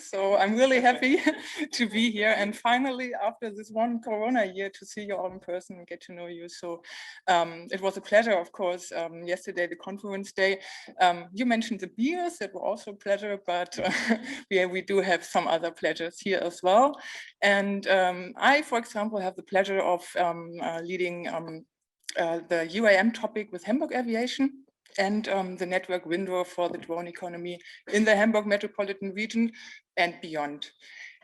So I'm really happy to be here. And finally, after this one Corona year, to see you all in person and get to know you. So it was a pleasure, of course, yesterday, the conference day. You mentioned the beers, that were also a pleasure, but we do have some other pleasures here as well. And I, for example, have the pleasure of leading the UAM topic with Hamburg Aviation and the network window for the drone economy in the Hamburg metropolitan region and beyond.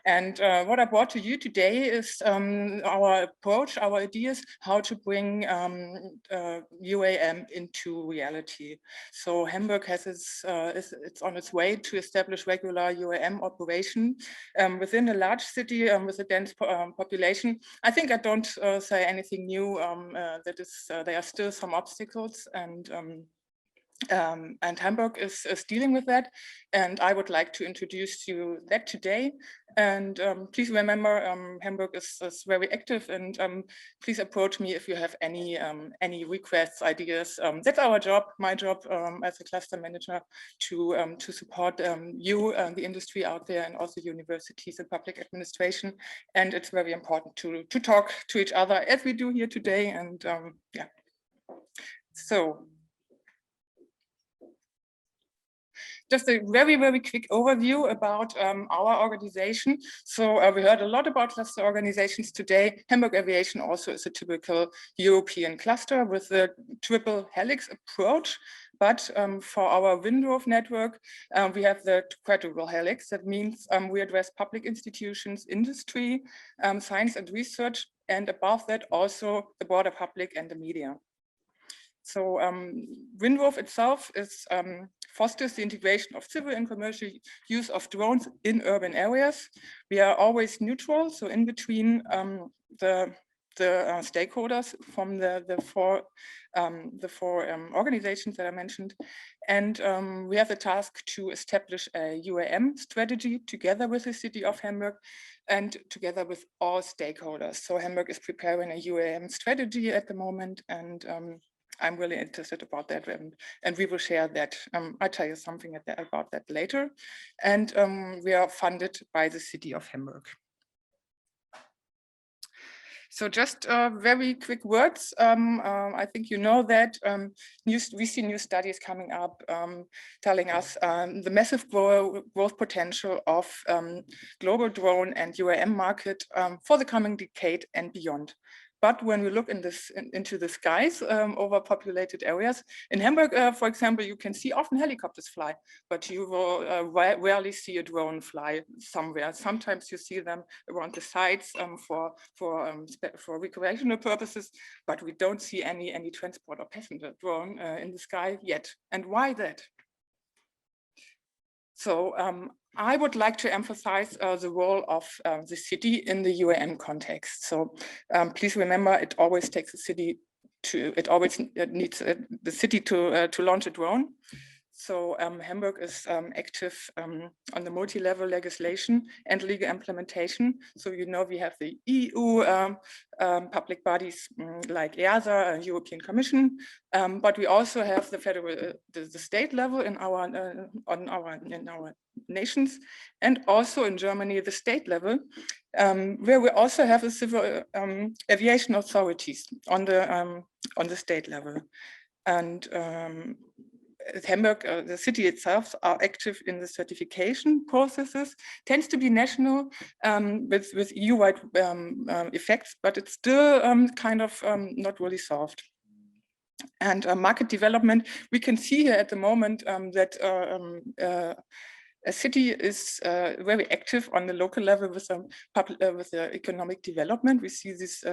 And what I brought to you today is our approach, our ideas, how to bring UAM into reality. So Hamburg has it's on its way to establish regular UAM operation within a large city with a dense population. I think I don't say anything new. There are still some obstacles, and Hamburg is dealing with that, and I would like to introduce you that today. And please remember, Hamburg is very active, and please approach me if you have any requests, ideas. That's our job, my job as a cluster manager, to support you, the industry out there, and also universities and public administration. And it's very important to talk to each other as we do here today. And yeah, so. Just a very, very quick overview about our organization. So we heard a lot about cluster organizations today. Hamburg Aviation also is a typical European cluster with a triple helix approach. But for our window of network, we have the quadruple helix. That means we address public institutions, industry, science and research, and above that also the broader public and the media. So Windwurf itself is fosters the integration of civil and commercial use of drones in urban areas. We are always neutral, so in between the stakeholders from the four organizations that I mentioned. And we have the task to establish a UAM strategy together with the city of Hamburg and together with all stakeholders. So Hamburg is preparing a UAM strategy at the moment, and I'm really interested about that, and we will share that. I'll tell you something about that later. And we are funded by the city of Hamburg. So just very quick words. I think you know that we see new studies coming up telling us the massive growth potential of global drone and UAM market for the coming decade and beyond. But when we look into the skies over populated areas, in Hamburg, for example, you can see often helicopters fly, but you will rarely see a drone fly somewhere. Sometimes you see them around the sites for recreational purposes, but we don't see any transport or passenger drone in the sky yet. And why that? So I would like to emphasize the role of the city in the UAM context. So please remember, it always takes the city needs the city to launch a drone. So Hamburg is active on the multi-level legislation and legal implementation. So you know we have the EU public bodies like EASA, European Commission, but we also have the federal, the state level in our nations, and also in Germany the state level, where we also have the civil aviation authorities on the state level. And Hamburg, the city itself, are active in the certification processes. Tends to be national with EU-wide effects, but it's still kind of not really solved. And market development, we can see here at the moment that a city is very active on the local level with the economic development. We see this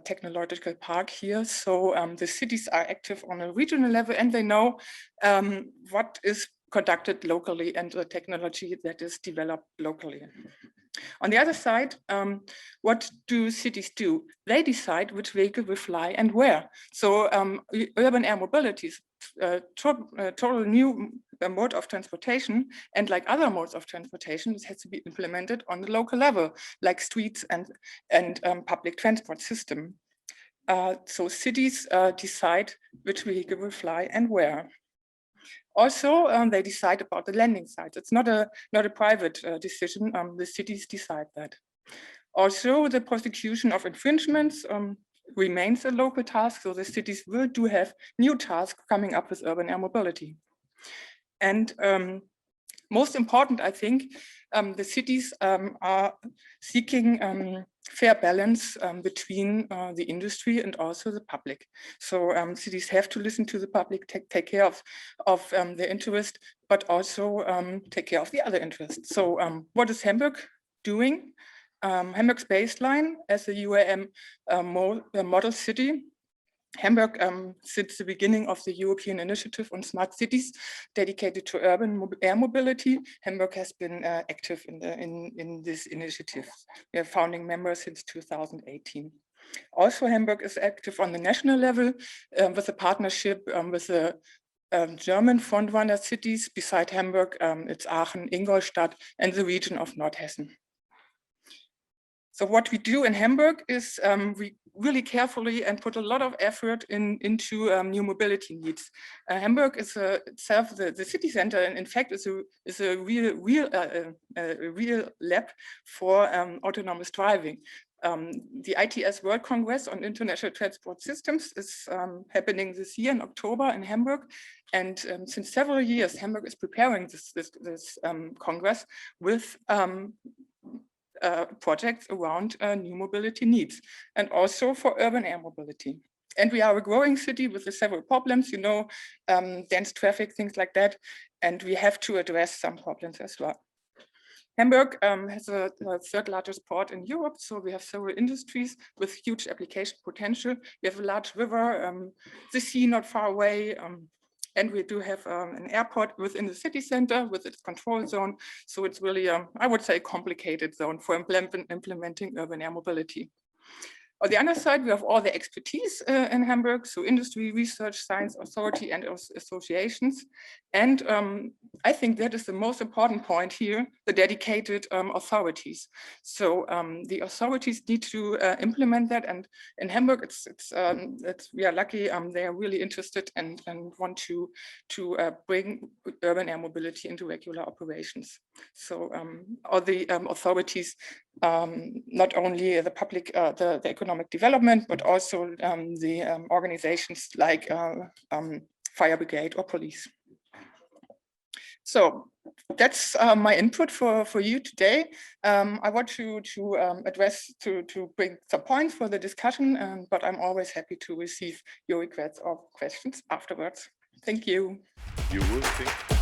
technological park here. So the cities are active on a regional level, and they know what is conducted locally and the technology that is developed locally. On the other side, what do cities do? They decide which vehicle will fly and where. So urban air mobility is a total new mode of transportation, and like other modes of transportation, it has to be implemented on the local level, like streets and public transport system. So cities decide which vehicle will fly and where. Also, they decide about the landing sites. It's not a private decision. The cities decide that. Also, the prosecution of infringements remains a local task. So the cities do have new tasks coming up with urban air mobility. And most important, I think, the cities are seeking fair balance between the industry and also the public. So cities have to listen to the public, take care of their interest, but also take care of the other interests. So what is Hamburg doing? Hamburg's baseline as a UAM model city. Hamburg, since the beginning of the European Initiative on Smart Cities dedicated to urban air mobility, Hamburg has been active in this initiative. We are founding members since 2018. Also, Hamburg is active on the national level with a partnership with the German frontrunner cities. Beside Hamburg, it's Aachen, Ingolstadt, and the region of Nordhessen. So what we do in Hamburg is we really carefully and put a lot of effort into new mobility needs. Hamburg is itself the city center, and in fact is a real lab for autonomous driving. The ITS World Congress on International Transport Systems is happening this year in October in Hamburg. And since several years, Hamburg is preparing this Congress with projects around new mobility needs and also for urban air mobility. And we are a growing city with several problems, dense traffic, things like that. And we have to address some problems as well. Hamburg has a third largest port in Europe, so we have several industries with huge application potential. We have a large river, the sea not far away, and we do have an airport within the city center with its control zone. So it's really, I would say, a complicated zone for implementing urban air mobility. On the other side, we have all the expertise in Hamburg, so industry, research, science authority, and associations. And I think that is the most important point here, the dedicated authorities. So the authorities need to implement that. And in Hamburg, we are lucky, they are really interested and want to bring urban air mobility into regular operations. So all the authorities, not only the public, the economic development, but also the organizations like fire brigade or police. So that's my input for you today. I want to bring some points for the discussion, but I'm always happy to receive your requests or questions afterwards. Thank you. You will see.